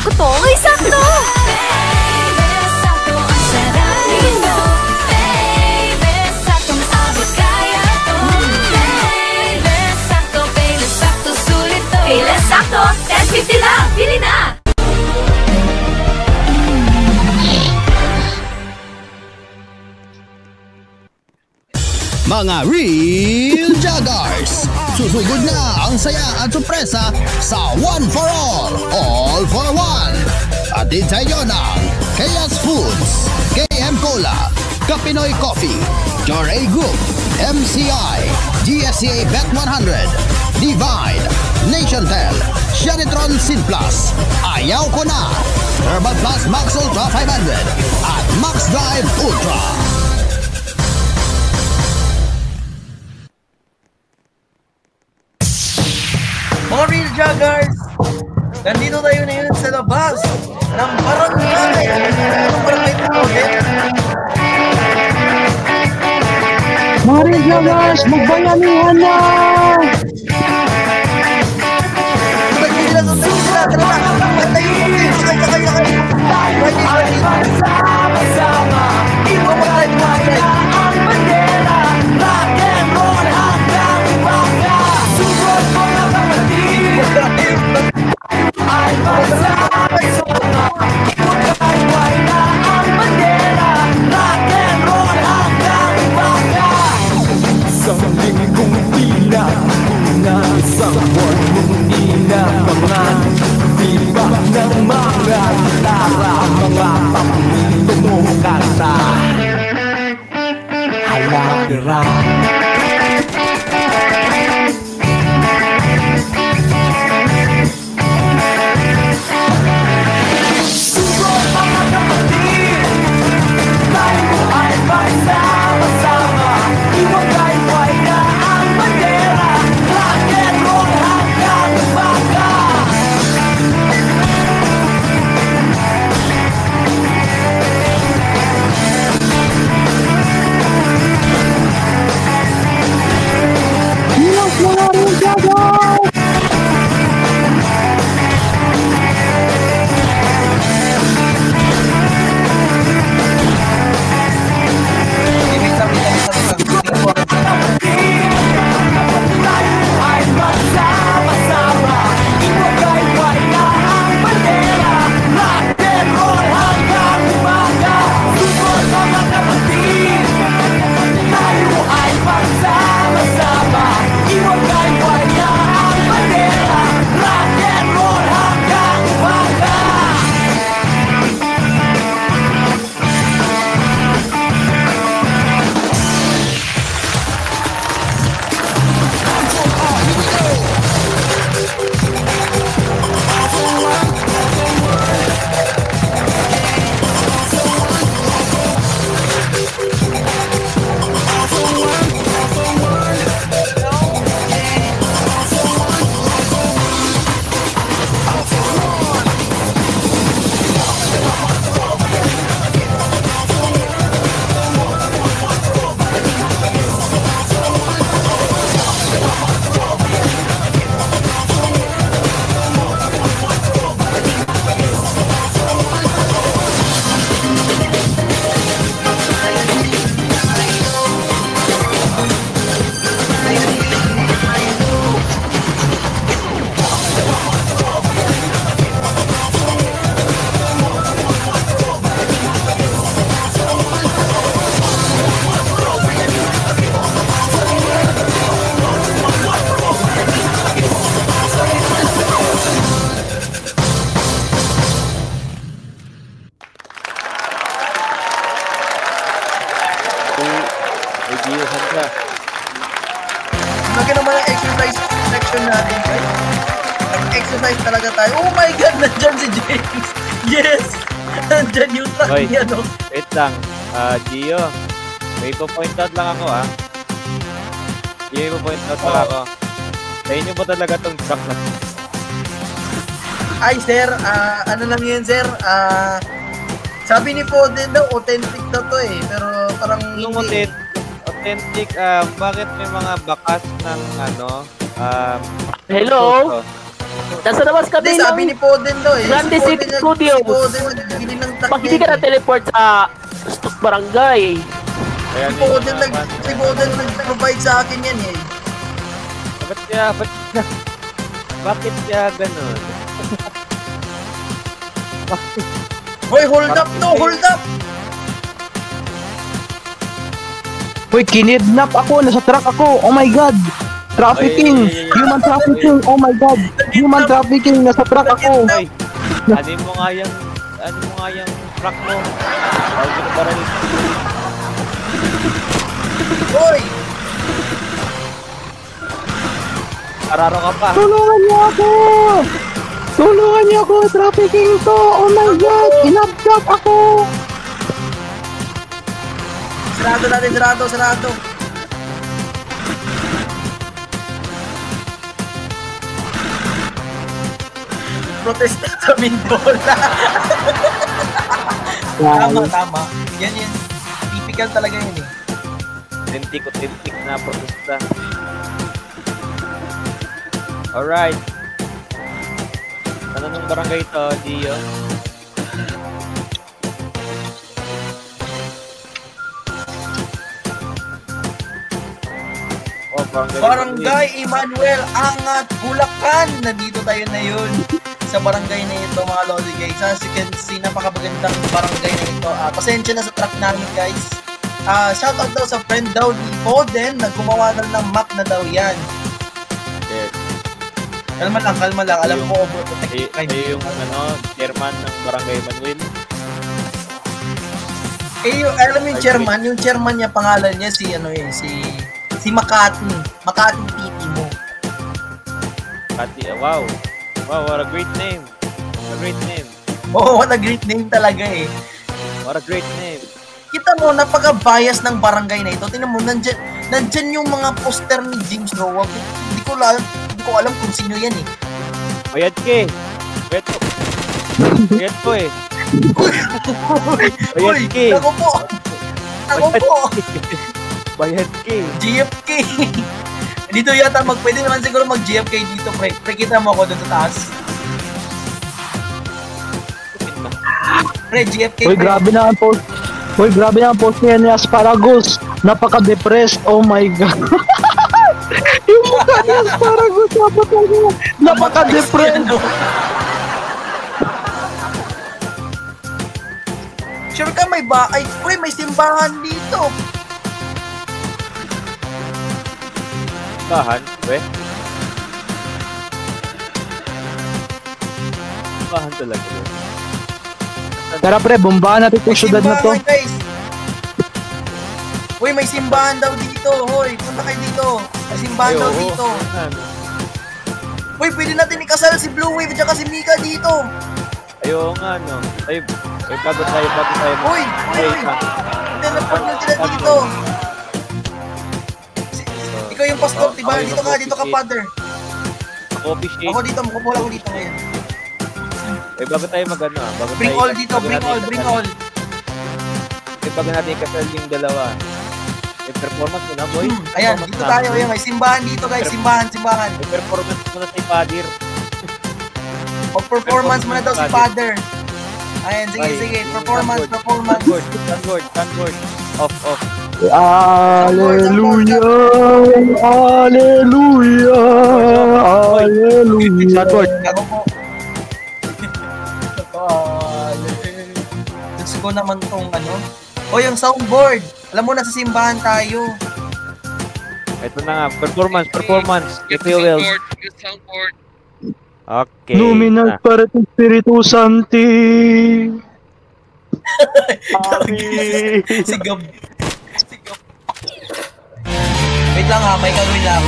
ko to. Uy, sakto! Kailan sakto? 10.50 lang! Bili na! Mga Real Joggers! Susugod na ang saya at sorpresa sa One for All for One! Atid sa inyo ng Chaos Foods, KM Cola, Kapinoy Coffee, Joray Group, MCI, GSCA Bet 100, Divide, Nationtel, Shanitron Sin Plus, Ayaw Ko Na, Herbal Plus Max Ultra 500, at Max Drive Ultra. Mga Real Joggers, nandito tayo na yun sa labas ng barangay. Anong barangay ito ulit? Mga Real Joggers, magbayanihan na! Sabay sila, tara na! Tayo mo kayo, sakay! Ready! Sama-sama, iwawag ang bandera, rock and roll hanggang umaga. Susunod mo na kapatid, ay magsama-sama, iwawag na ang bandera, rock and roll hanggang umaga. Isang linggong tila, isang buwan mong inabangan, iba ng mga gitara, mga paborito mong kanta. Halapira. Susunod mga kapatid, tayo ay magsama-sama, iwagay-way na ang bandera, rock and roll hanggang umaga. Yes, mga Real Joggers! Ay magsama-sama, iwagay-way na ang bandera, rock and roll hanggang umaga. Susunod mga kapatid, tayo ay magsama-sama, iwagay-way na ang bandera, rock and roll hanggang umaga. Lagi naman ang exercise section natin, guys. Nag-exercise talaga tayo. Oh my God! Nandyan si James! Yes! Nandyan yung truck niya, no? Wait lang. Gio, may po-point out lang ako, Gio, may po-point out lang ako. Sa inyo ba talaga itong truck na? Ay, sir, ano lang yan, sir? Sabi ni Foden daw, authentic daw to eh. Pero parang yung hindi. Authentic, bakit may mga bakas ng ano? Hello? Nasa labas kami Hindi, sabi ni Poden daw eh. Grande Si City Poden Studios. Si Poden nagbili ng truck Pag hindi ka na-teleport sa barangay. Kaya Si Poden nag-provide sa akin yan eh. Bakit siya ganun? Hoy, hold up to! Hold up! Uy, kinidnap ako. Nasa truck ako. Oh my God. Trafficking. Ay. Human trafficking. Oh my God. Human trafficking. Nasa truck ako. Hoy, ano mo nga yung truck mo? Huwag ko na baril. Hoy! Araro ka pa. Tulungan niyo ako. Tulungan niyo ako. Trafficking to. Oh my God. Inabdap ako. Sarado natin, sarado. Protesta sa Mindola. Tama. Yan. Typical talaga yun eh. Authentic na protesta. Alright. Ano nung barangay ito, Gio? Oh, Barangay Emmanuel Angat, Bulacan. Nandito tayo na yun sa barangay na ito, mga lodi guys. As you can see, napakagandang barangay na ito. Pasensya na sa truck namin guys. Shoutout daw sa friend daw ni Poden na gumawa na ng map na daw yan. Yes. Kalma lang. Alam mo, Kayo yung chairman ng Barangay Manuel. Alam mo yung chairman niya, pangalan niya si Makati Titi mo. Wow, what a great name. Oh, what a great name talaga eh. What a great name. Kita mo, napaka-bias ng barangay na ito. Tingnan mo, nandyan yung mga poster ni James Roa. Hindi ko alam kung sino yan eh. Bayad ka eh. Bayad ko eh. Uy, ako po. Bayad ka eh. GFK. Dito yata pwede naman siguro mag-GFK dito, pre. Pre, kita mo ako doon sa taas. Pre, GFK. Uy, grabe na ang post. Uy, grabe na ang post niya ni Asparagus. Napaka-depressed. Oh my God. Yung mukha ni Asparagus. Napaka-depressed. Sure ka may may simbahan dito. Bahan, we? Bahan talaga yun. Tara pre, bombahan natin itong syudad na to. Guys. Uy, may simbahan daw dito. Hoy, punta kayo dito. May simbahan daw dito. Uy, pwede natin ikasal si Blue Wave at si Mika dito. Ayaw nga, no. Ay, bago tayo. Uy. Teleport nyo sila dito. Ikaw yung pastor, diba? Dito ka, father. Coffee shake. Ako dito, mukupula ko dito ngayon. Bago tayo Bring all dito, bring all. Bago natin ikasal yung dalawa. May performance mo na, boy. Ayan, dito tayo. Ayan, may simbahan dito, guys. Simbahan. May performance mo na si Padir. Mag-performance mo na daw si father. Ayan, sige. Performance. Stanford. Off. Hallelujah. Stanford. Ako po. Gusto ko naman tong yung soundboard. Alam mo, nasa simbahan tayo. Ito na nga, performance. Get soundboard. Okay. Luminal Paret Espiritu Santi. Sigab. Wait lang ha, may gagawin lang.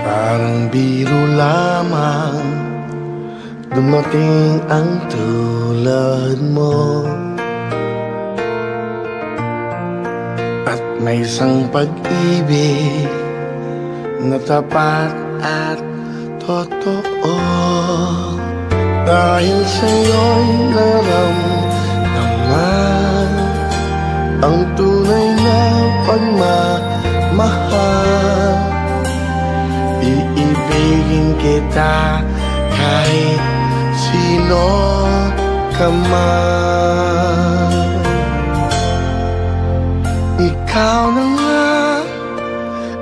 Parang biro lamang dumating ang tulad mo. At may isang pag-ibig na tapat at totoo. Dahil sa'yo'y naramdaman ang tunay na pagmamahal. Iibigin kita kahit sino ka man. Ikaw na nga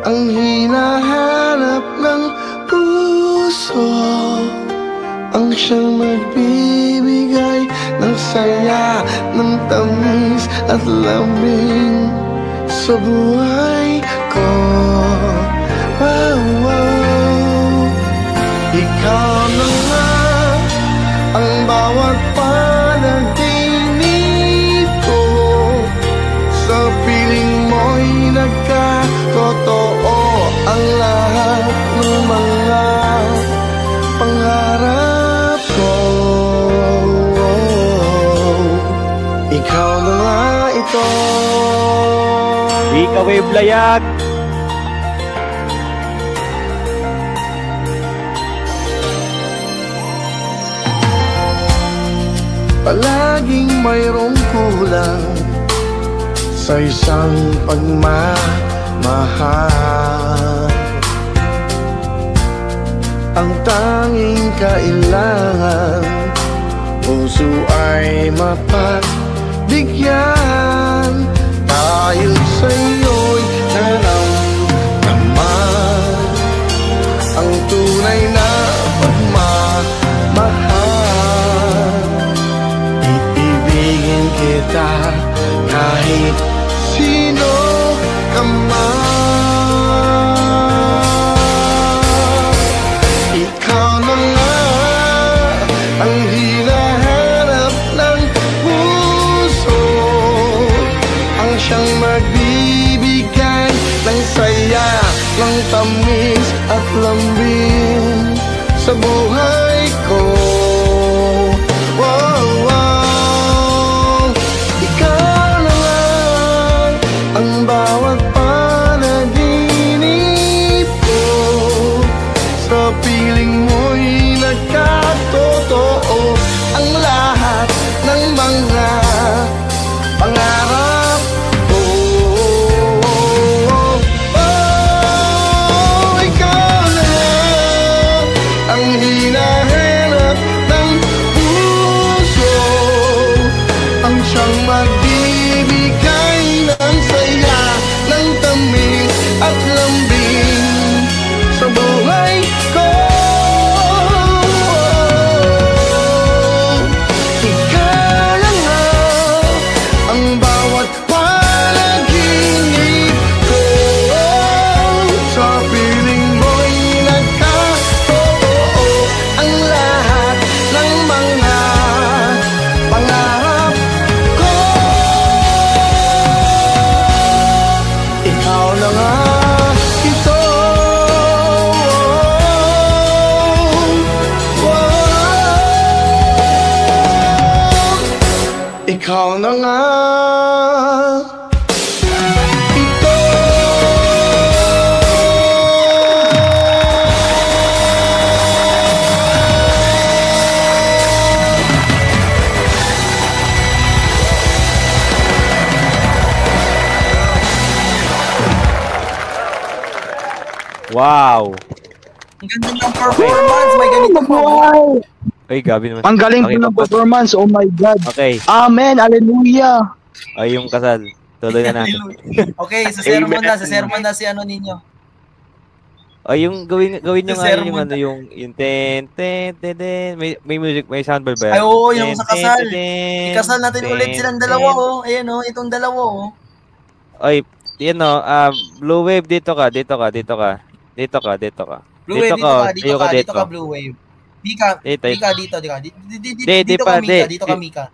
ang hinahanap ng puso, ang siyang magbibigay ng saya, ng tamis at lambing sa buhay ko. Wow, wow. Ikaw na nga ang bawat panaginip ko, sa piling mo'y nagkatotoo ang lahat ng mga pangarap ko. Ikaw na nga ito. Ikaw ay blayag. Palaging mayroong kulang sa isang pagmamahal. Ang tanging kailangan, puso ay mapagbigyan. Dahil sa'yo'y naramdaman ang tunay na pagmamahal. Iibigin kita kahit sino ka man. Ikaw na nga ang hinahanap ng puso, ang siyang magbibigay ng saya, ng tamis at lambing sa buhay ko. Wow, wow. Ikaw na nga ang bawat panaginip ko, sa piling mo'y nagkatotoo ang lahat ng mga pangarap ko. Ikaw na ang hinahanap ng puso, ang siyang magbibigay ng saya, ng tamis at lambing sa buhay ko. Ikaw na nga ang bawat panaginip ko, sa piling mo'y nagkatotoo ang lahat ng mga pangarap ko. Ikaw na nga ito. Ikaw na nga ito. Wow. Ang ganda ng performance, may ganito pa. Wow! Ay, gabi naman. Ang galing Okay, po ng tapos. performance. Oh my God. Okay. Amen. Hallelujah. Ay, yung kasal. Tuloy na natin. Okay, sa sermon na si ano ninyo. Ay, yung gawin nyo Sa nga yun, yung sermon. ano, yung ten, may music, may sound bar ba? Ay, oo, yung sa kasal. Ten, Ikasal natin ulit silang dalawa, oh. Ayan, oh, itong dalawa, oh. Ay, yun o, Blue Wave, dito ka. Dito ka. Blue Wave, dito ka, dito. Blue Wave. Dito ka. Dito ka, Mika. Dito ka, Mika.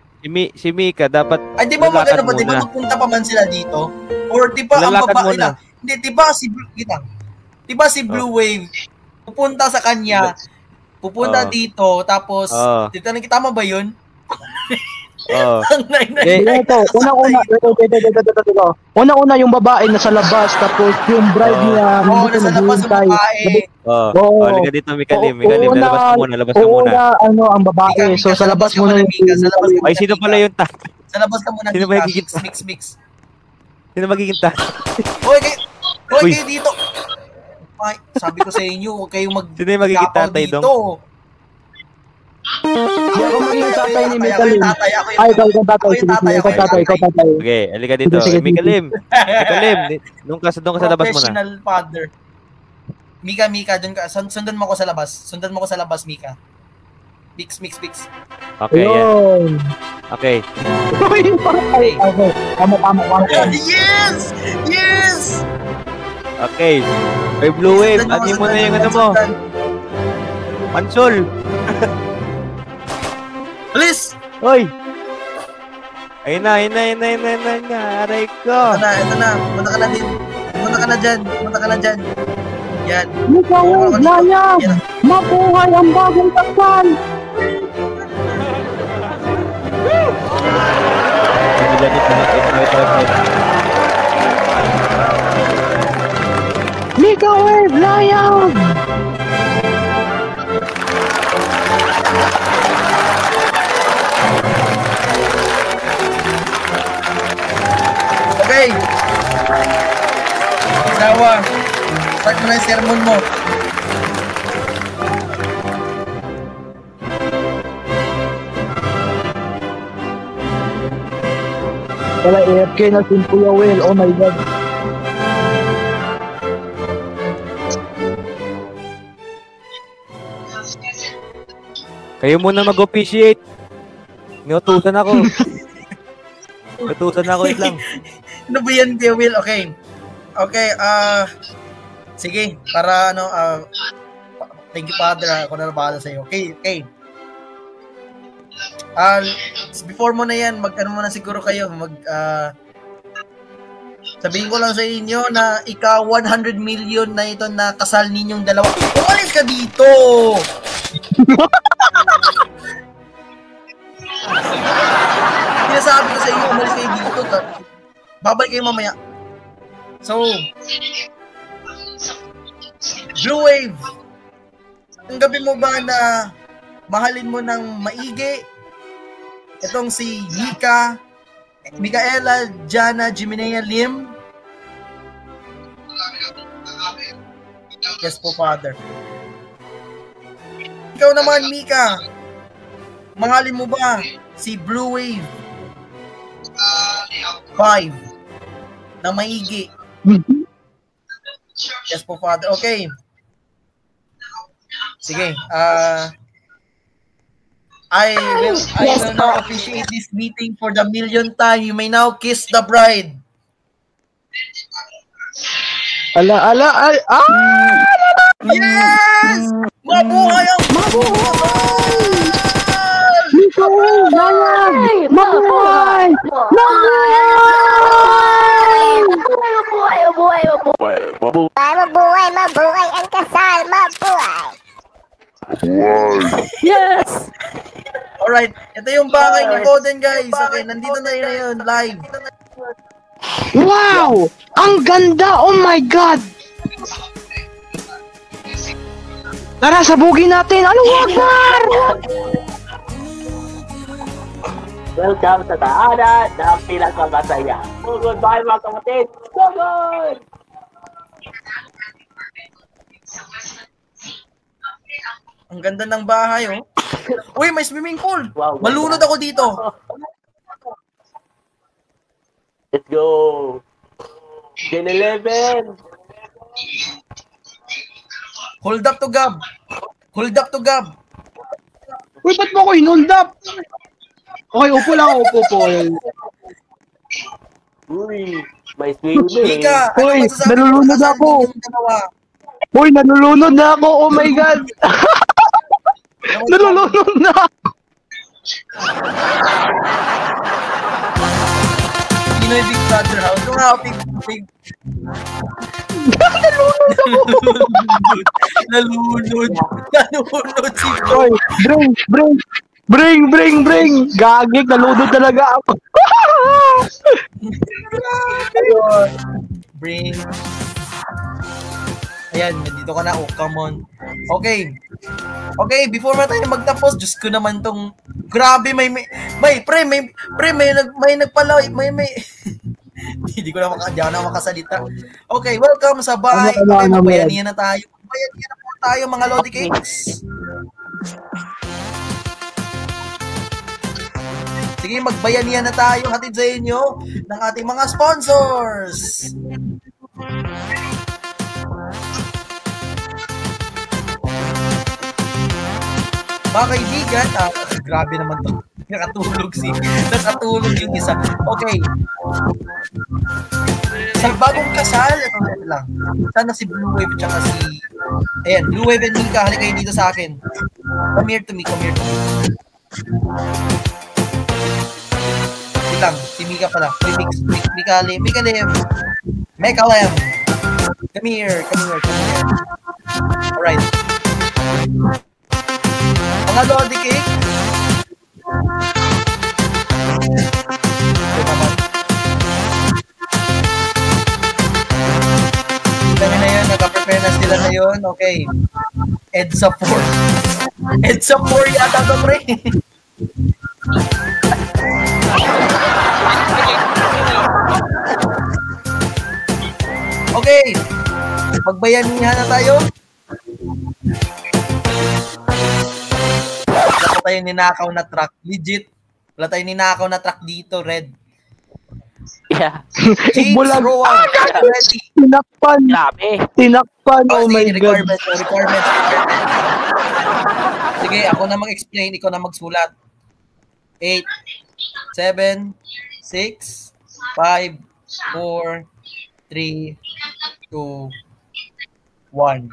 Si Mika, dapat Ay, di ba lalakad maganda ba? Di ba muna. magpunta pa man sila dito? Or di ba ang Lalakad babae muna. na? Hindi, di ba si Blue Wave, pupunta sa kanya, pupunta dito, tapos, titanong kita, tama ba yun? Ang Ito, unang-una yung babae nasa labas, tapos yung bride niya, nasa labas yung babae. Halika dito, Mikalim, lalabas ka muna. Ang babae, so sa labas muna yung... Ay, sino pala yung ta? Sa labas ka muna, Sino magiging ta? Mix. Sino magiging ta? Hoy, kayo dito. Ay, sabi ko sa inyo, huwag kayong Sino yung magiging tatay dong? Ako magiging tatay ni Mikalim. Ay, ikaw tatay. Okay, halika dito. Mikalim, doon ka sa labas muna. Professional father. Mika, doon ka. Sundan mo ko sa labas. Mika. Mix. Okay, yan. Okay. Tama. Yes! Okay. May Blue Wave, anin mo na yung ano mo. Mansol. Please! Hoy! Ayun na. Aray ko. Ito na. Punta ka na dyan. Yan. Mikael, Layag! Mabuhay ang bagong takpan! Mikael, Layag! Okay. Sawa. Start mo na yung sermon mo. Wala, AFK na si Kuya Will. Oh my God. Kayo muna mag-officiate. Inutusan ako. Wait lang. Ano ba yan, Kuya Will? Okay, sige, para thank you, Father, ako na bahala sa'yo. Okay. Before mo na yan, muna siguro kayo, sabihin ko lang sa inyo na ika 100 million na ito na kasal ninyong dalawa. Umalis ka dito! Sinasabi ko sa inyo, umalis kayo dito. Babalik kayo mamaya. So, Blue Wave, tanggapin mo ba na mahalin mo ng maigi itong si Micaela Jana Jimenea Lim? Yes po, Father. Ikaw naman, Mika, mahalin mo ba si Blue Wave 5 na maigi? Yes po, Father. Okay. Sige. I will now officiate this meeting for the millionth time. You may now kiss the bride. Yes! Mabuhay ang Mabuhay! Mabuhay ang kasal, mabuhay! Yes! Alright, ito yung bahay ni Boden, guys. Okay, nandito na yun live. Wow! Ang ganda! Oh my God! Tara, sabugin natin! Ano, Wagner? Welcome sa tahanan ng pinakamasaya. Goodbye mga kapatid! So good! Ang ganda ng bahay, oh. Uy, may swimming pool. Wow, malunod ako dito. Let's go! Gen 11! Hold up to Gab. Uy, ba't mo ako in-hold up? Okay, upo lang. Upo po. Uy, may swimming. Mika, Uy, masasabi nalulunod sa ako. inyong dalawa? Uy, nalulunod na ako. Oh my God. Nalulunod na ako. Pinoy Big Brother House. Ito nga, big. Nalulunod Nalunod si Hoy, bring! Gagik, nalunod talaga ako. Bring. Ayan, nandito ka na. Oh, come on. Okay, before tayo magtapos, Diyos ko naman tong, grabe, may nagpalaway, hindi ko na makasalita. Okay, welcome sa bahay. Okay, magbayanihan na tayo. Magbayanihan na po tayo, mga Lodi Cakes. Sige, magbayanihan na tayo, hatid sa inyo ng ating mga sponsors. Mga kaibigan, grabe naman to. Nakatulog yung isa. Okay. Sa bagong kasal, ito lang. Sana si Blue Wave tsaka si... Ayan, Blue Wave and Mika, halika kayo dito sa akin. Come here to me. Wait lang, si Mika pala. Mika Lim. Come here. Alright. Mga Lodi Cake. Kita nyo na yun, nagka-prepare na sila na yun. Okay. EDSA 4 yata to, pre. Okay. Magbayanihan na tayo. Wala tayong ninakaw na truck. Legit. Wala tayong ninakaw na truck dito, Red. Yeah. James Rowan. Ready. Tinakpan. Oh my God. Requirements. Sige, ako na mag-explain. Ikaw na magsulat. 8, 7, 6, 5, 4, 3, 2, 1.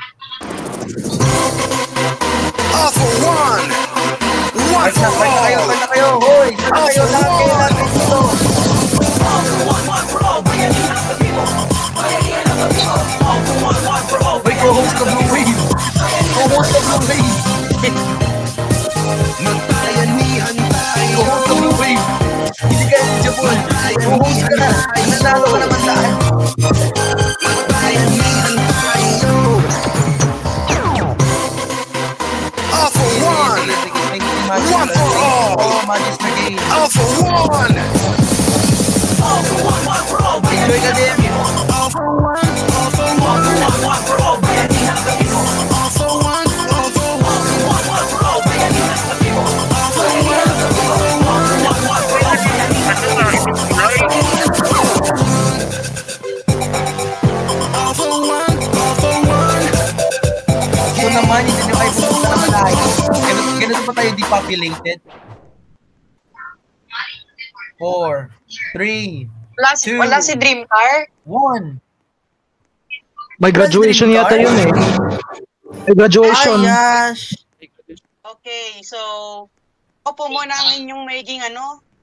All for one. One for all. Fight na kayo. Hoy, fight na kayo. Lahat dito. Hoy, co-host ka Blue Wave. Magbayanihan tayo. Co-host ka Blue Wave. Hindi ka eligible. Co-host ka na. Nanalo ka naman daan. Magbayanihan tayo. All for one. One for all. All for one. Enjoy ka din. All for one. All for one. All for one. All for one. Ito naman, hindi nyo kayo pumunta na malayo. Ganito pa tayo depopulated. 4, 3, Wala si Dream Car? 1. May graduation yata yun eh. May graduation. Ayash! Okay, so opo muna ang inyong magiging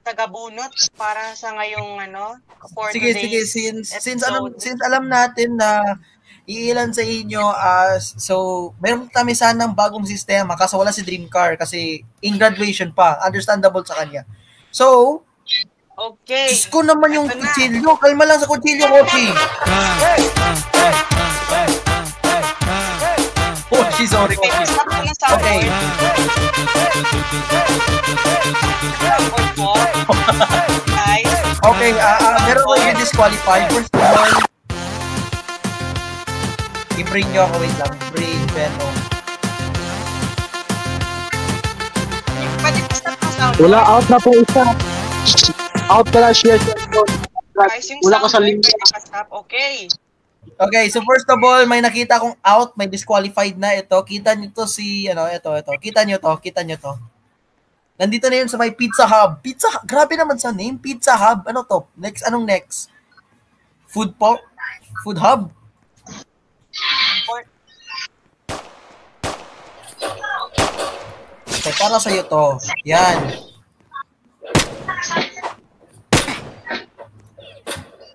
taga-bunot para sa ngayong for Sige, today's since alam natin na iilan sa inyo so meron kami sanang bagong sistema kasi wala si Dream Car kasi in graduation pa, understandable sa kanya. So, okay. Diyos ko naman yung kutsilyo. Kalma lang sa kutsilyo, Kochi. Kochi, sorry. Okay. Okay, meron ko yung disqualified. First of all, i-bring nyo ako. Wait lang. Bring, Beno. Wala, out na po isa. Out ka na, share. Wala ka sa link. Okay. Okay, so first of all, may nakita akong out, may disqualified na ito. Kita nyo to si, ito. Kita nyo to. Nandito na yun sa may Pizza Hub. Grabe naman sa name, Pizza Hub. Ano to? Next, anong next? Food Hub? Okay, para sa'yo to. Yan.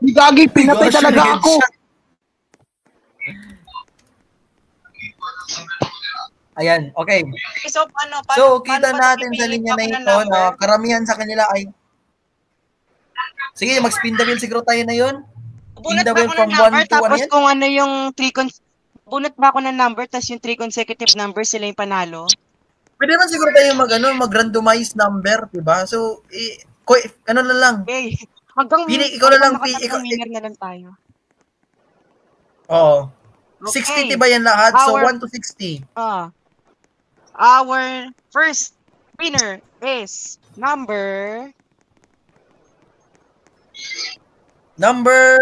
Gagi, pinatay talaga ako. Ayan, okay. So, paano So, kita ba natin sa napipili linya ako na ng ito number? na karamihan sa kanila ay... Sige, mag-spin the wheel siguro tayo na yun. Bunot the ba wheel ako from ng number, 1 to 1 tapos yan? kung ano yung bunot ba ako ng number, tapos yung 3 consecutive numbers, sila yung panalo? Pwede naman siguro tayo mag-randomize number, diba? So, ano na lang. Okay. Hanggang Ikaw na lang, winner na lang tayo. Oo. Okay. 60 ba yan lahat? So, Our- 1 to 60. Our first winner is number... Number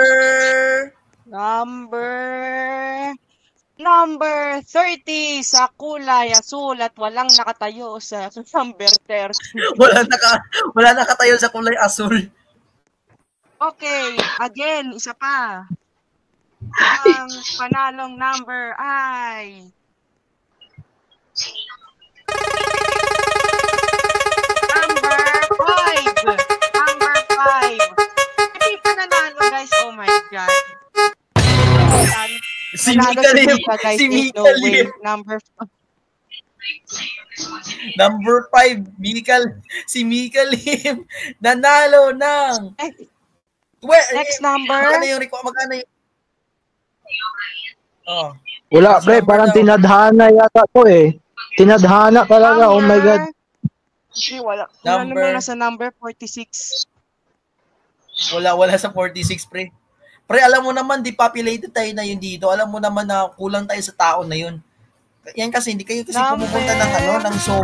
30 sa kulay asul at walang nakatayo sa number 30. Wala nakatayo sa kulay asul. Okay, again, isa pa. Ang panalong number ay... Number 5. Number 5. Hindi pa nanalo, guys. Oh my God. Si Nanalo Mika Lim. Mika, guys. Si Ain't Mika no way. Lim. Number 5, si Mika Lim. Nanalo ng... Next number. Magkano yung Oh. Wala, pre, parang tinadhana yata to eh. Tinadhana talaga, oh my God. Hindi, wala. Number- Wala naman nasa number 46. Wala sa 46, pre. Pre, alam mo naman, depopulated tayo na yun dito. Alam mo naman na kulang tayo sa tao na yun. Yan kasi, hindi kayo kasi pumupunta ng show.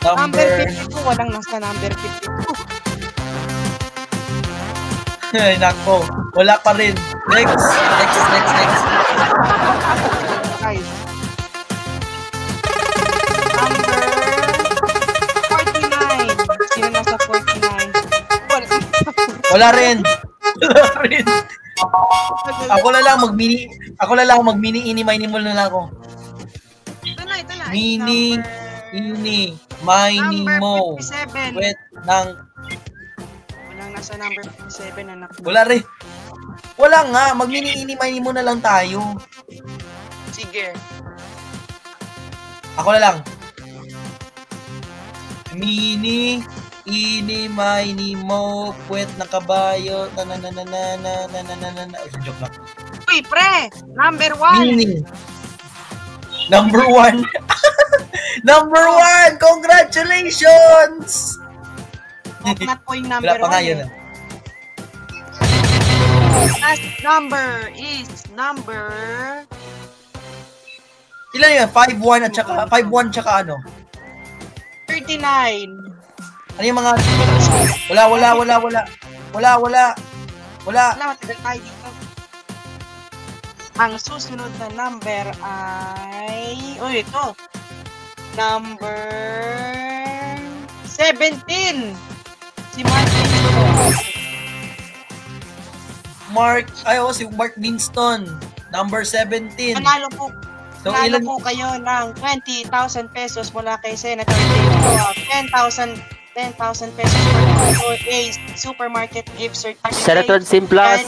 Number 52, walang nasa number 52. Ay, nako. Wala pa rin. Next. Guys. Number 49. Sino nasa 49? Wala rin. Ako na lang mag-mini ini mo na lang ako. Ito na. Mini mo. Number 57. Wait, ng... Walang nasa number 57, anak. Wala rin. Wala nga. Mag-mini ini mo na lang tayo. Sige. Ako na lang. Mini mo, puwet ng kabayo, joke lang. Uy, pre! Number 1! Mini. Number 1. Number 1! Congratulations! Not po yung number 1. Wala pa nga yun. Last number is number... Ilan yun? 5-1 at saka, 5-1 tsaka ano? 39. Ano yung mga... Wala. Matagal tayo dito. Ang susunod na number ay... Uy, ito. Number... 17. Si Martin. Si Mark Winston. Number 17. Panalo po. So, Panalo ilan po kayo ng 20,000 pesos mula kay Senator James. 10,000 pesos for a supermarket gift certificate. Senator Simplas.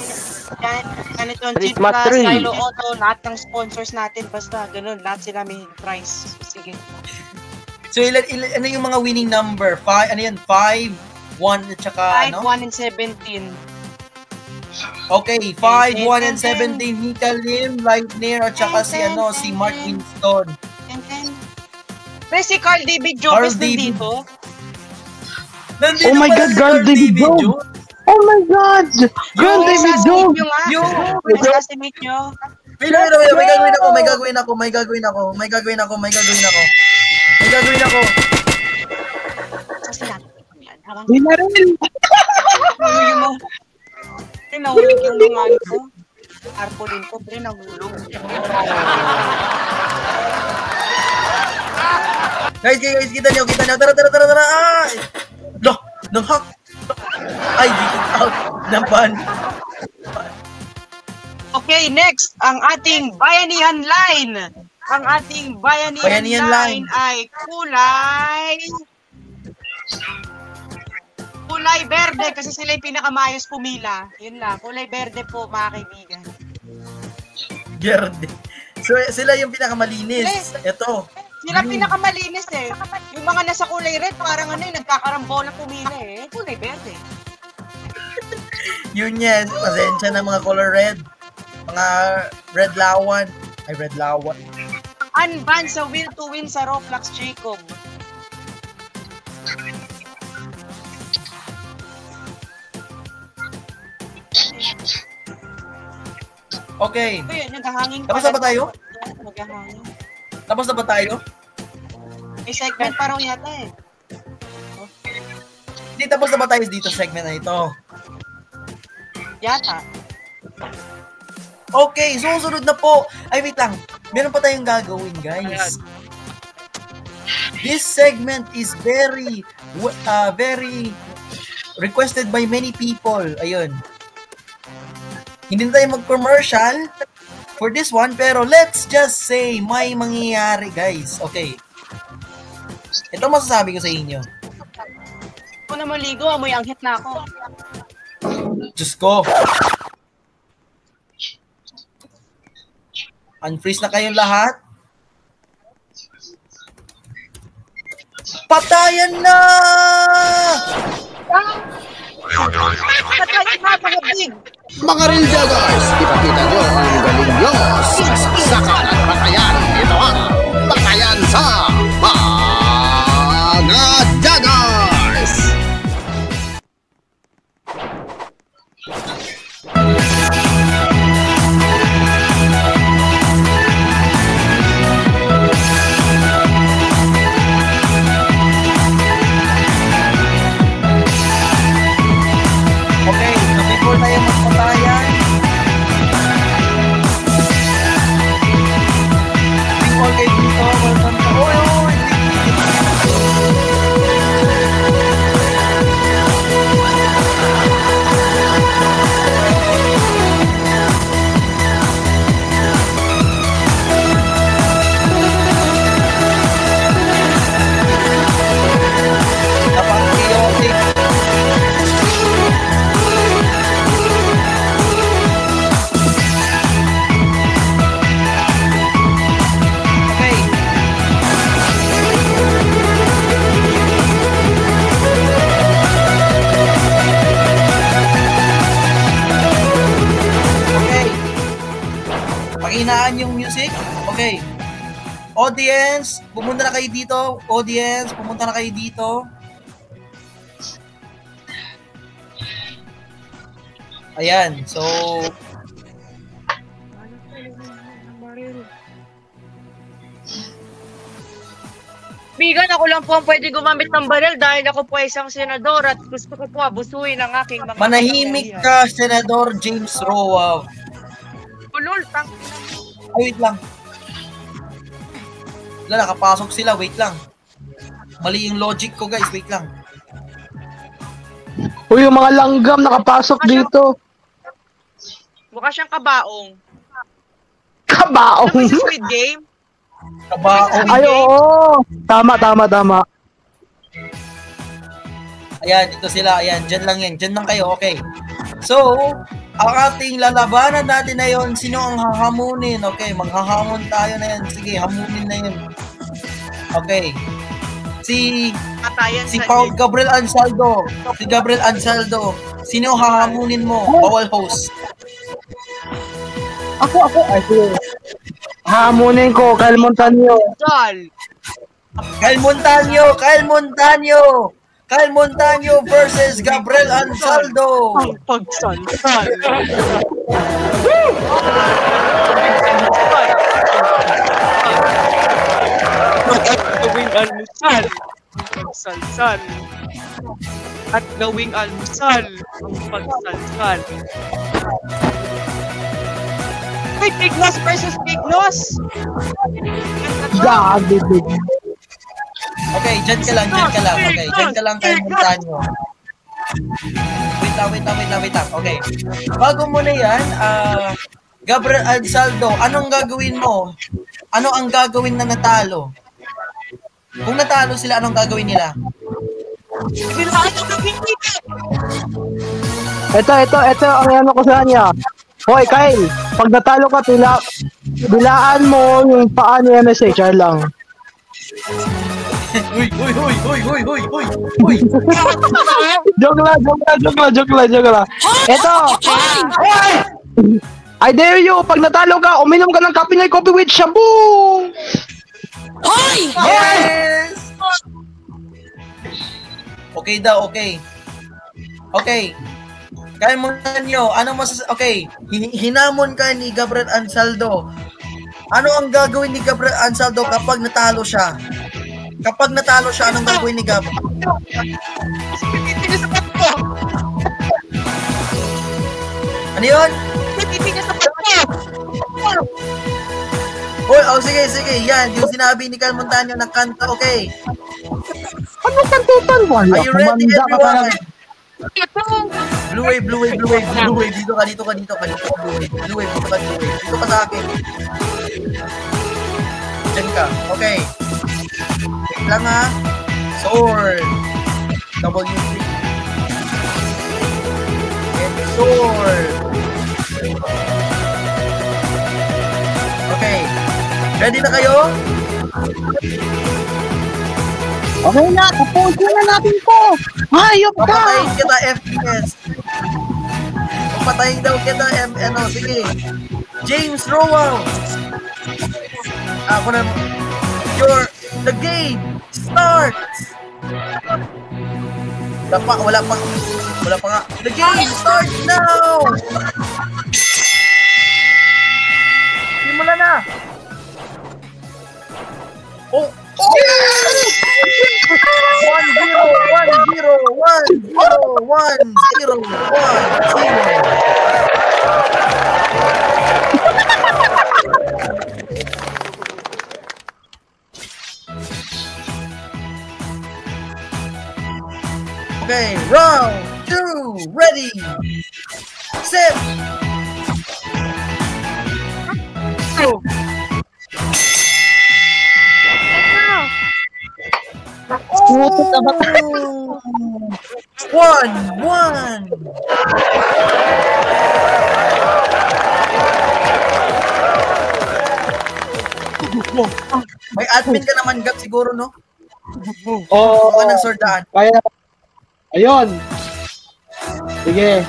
Senator Prisma Simplas, 3. Silo Auto, lahat ng sponsors natin. Basta ganun, lahat sila may prize. Sige. So, ano yung mga winning number? 5, ano yan? 5, 1, at saka 5, ano? 1, and 17. Okay, 5, 1, and 17. Mika Lim, Lightner, at saka si Mark Winston. Pero si Carl David Carl Jopes David. nandito. Nandito Oh my pala God, si Carl David Jones! Oh my God! Carl David Jones! Assassinate nyo. May gagawin ako. Hindi na rin! Nahuli mo. Nahulog yung mga ano ko. Arpolin ko, pre, nahulog. Guys, kita nyo. Tara. Ay! Loh, nang-hack. Ay, dito out. Naban. Okay, next, ang ating Bayanihan Line. Ang ating Bayanihan Line ay kulay berde kasi sila yung pinakamayos pumila. Yun lang, kulay berde po mga kaibigan. Gerde. Sila yung pinakamalinis. Ito. Sila pinakamalinis eh. Yung mga nasa kulay red, parang ano yung nagkakarambola pumila eh. Kulay verde. Yun yan. Pasensya na mga color red. Mga red lawan. Ay, red lawan. Unban sa will to win sa Roblox, Jacob. Okay. Ayun, naghahangin Tapos na ba tayo? Naghahangin. Tapos na ba tayo? May segment pa raw yata eh. Hindi, tapos na ba tayo dito sa segment na ito? Yata. Okay, susunod na po. Ay, wait lang. Meron pa tayong gagawin, guys. This segment is very requested by many people. Ayun. Hindi na tayo mag-commercial for this one, pero let's just say may mangyayari, guys. Okay. Ito masasabi ko sa inyo. Kung na maligo, amoy anghit na ako. Diyos ko. Unfreeze na kayong lahat. Patayan na! Patayin na, mga big! Mga Rilja guys, ipakita nyo ang galing nyo sa saksakan at patayan. Ito ang patayan sa mga Jaggers! Okay, so before tayo magpatayan, people kayo dito, welcome to pakinaan yung music. Okay. Audience, pumunta na kayo dito. Audience, pumunta na kayo dito. Ayan. So, Bigan, ako lang po ang pwede gumamit ng baril dahil ako po ay isang senador at gusto ko po abusuin ang aking mga... manahimik ka, Senador James Roa. Ulol, tang... Ay, wait lang. Wala, nakapasok sila. Wait lang. Mali yung logic ko, guys. Wait lang. Uy, yung mga langgam nakapasok dito. Mukha siyang kabaong. Kabaong. Ano ba sa Squid Game? Kabaong. Ay, oo. Tama. Ayan, ito sila. Ayan, dyan lang yan. Dyan lang kayo. Okay. So, ang ating lalabanan natin na yun, sino ang hahamunin? Okay, maghahamon tayo na yan. Sige, hamunin na yun. Okay. Si Paul Gabriel Ansaldo. Si Gabriel Ansaldo. Sino ang hahamunin mo? Bawal host. Ako. Ay, sige. Hamunin ko, Kyle Montaño. Kyle Montaño versus Gabriel Ansaldo. Ang pagsalsal. Gawing almusal. Ang pagsalsal. At gawing almusal. Ang pagsalsal. Wait, Tignos versus Tignos. Gabi. Okay, dyan ka lang. Okay, dyan ka lang Kyle Montaño. Wait lang. Okay. Bago mo na yan, Gabriel Ansaldo, anong gagawin mo? Ano ang gagawin na natalo? Kung natalo sila, anong gagawin nila? Ito ang ano ko sa kanya. Hoy, Kyle, pag natalo ka, bilaan mo yung paa ni MSH, char lang. Uy! Joke lang. Eto! Hoy! I dare you, pag natalo ka, uminom ka ng Kape Noy Coffee with Shabu! Yes! Okay daw, okay. Okay. Kaya mo nyo, ano okay, hinamon ka ni Gabriel Ansaldo. Ano ang gagawin ni Gabriel Ansaldo kapag natalo siya? Kapag natalo siya, anong gagawin ni Gab? Ano yun? Oh, sige, yan. Yung sinabi ni Cal Montaño ng kanta, okay. Ano kantutan mo? Are you ready, everyone? Blue wave. Dito ka. Blue wave. Dito ka sa akin. Diyan ka. Okay. Wait lang ha. Sword. W3. And sword. Okay. Ready na kayo? Okay na, tapusin na natin po! Hayop ka! Papatayin kita, FPS. Papatayin daw kita, sige. James Rowell. Ako na. The game starts. Wala pa nga. The game starts now. Simula na. Oh! 1-0. Okay, round 2, ready, set, go. Oh! 1-1. May admin ka naman, Gab, siguro, no? Oo. Baka ng sordaan. Kaya, ayun. Sige.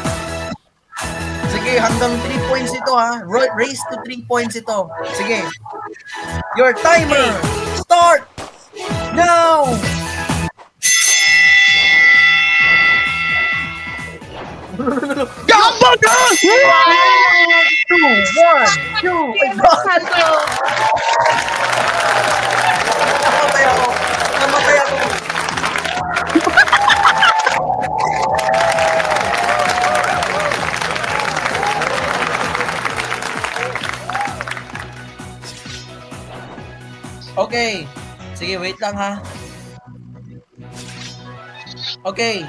Sige, hanggang 3 points ito, ha? Race to 3 points ito. Sige. Your timer start now! Gamba ka! 2, 1, 2. Namatay ako. Okay. Sige, wait lang ha. Okay.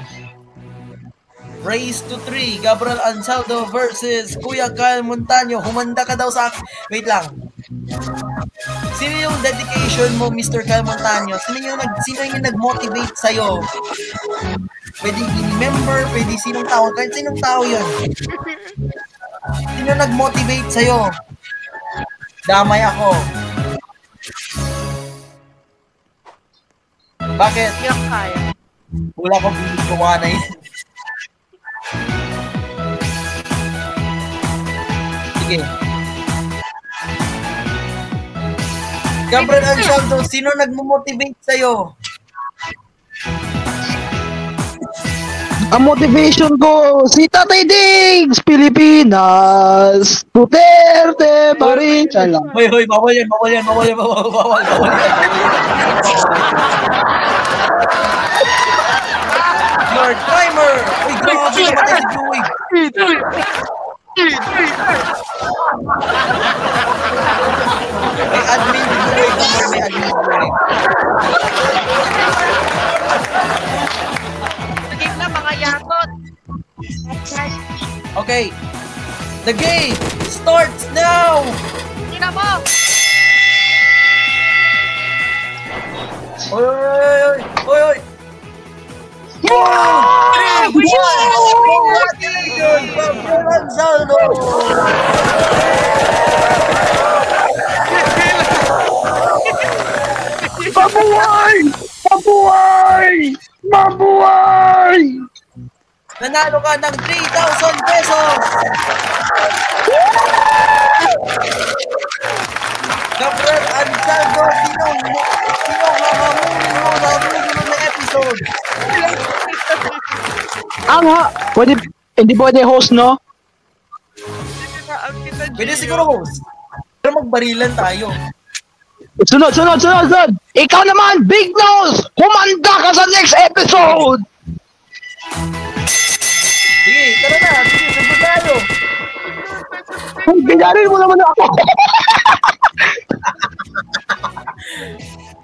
Race to 3, Gabriel Ansaldo versus Kuya Cal Montaño. Humanda ka daw sa akin. Wait lang. Sino yung dedication mo, Mr. Cal Montaño? Sino yung nag-motivate sa'yo? Pwede member, pwede sinong tao. Kahit sinong tao yun. Sino nag-motivate sa'yo? Damay ako. Bakit? Yung kaya. Wala akong binugawa na yun. Sige. Gabriel Ansaldo, sino nagmo-motivate sa'yo? Ang motivation ko, si Tatay Diggs, Pilipinas, Duterte, Parin, lang. Hoy, bawal yan. Your timer! Uy, grabe naman si Joey. May admin Joey. May admin Joey. Sige na, mga yatot. Okay. The game starts now! Tina mo! Oy! Wow! Gabriel Ansaldo! Mabuhay! Mabuhay! Mabuhay! Nanalo ka ng 3,000 pesos! Gabriel Ansaldo, sinong hahamunin mo sa susunod na episode? Pwede, hindi pwede host, no? Pwede siguro host. Pero magbarilan tayo. Sunod! Ikaw naman, Big Nose! Humanda ka sa next episode! Sige, tara na. Sige, sunod tayo. Binarin mo naman ako!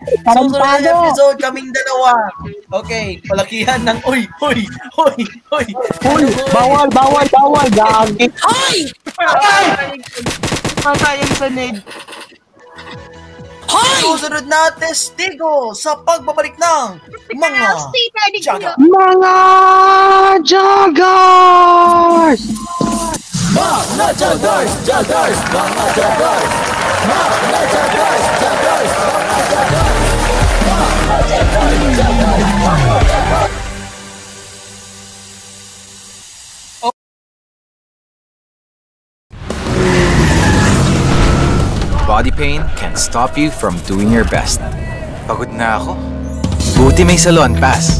Susunod na episode, kaming dalawa. Okay, palakihan ng Hoy! Bawal, gagi! Matayang sa ned. Susunod na testigo sa pagbabalik ng mga Jaga. Mga Jaggers! Mga Jaggers! Jaggers! Mga Jaggers! Mga Jaggers! Jaggers! Mga Jaggers! Mga Jaggers! Jaggers! Mga Jaggers! Body pain can stop you from doing your best. Pagod na ako. Buti may Salon Pass.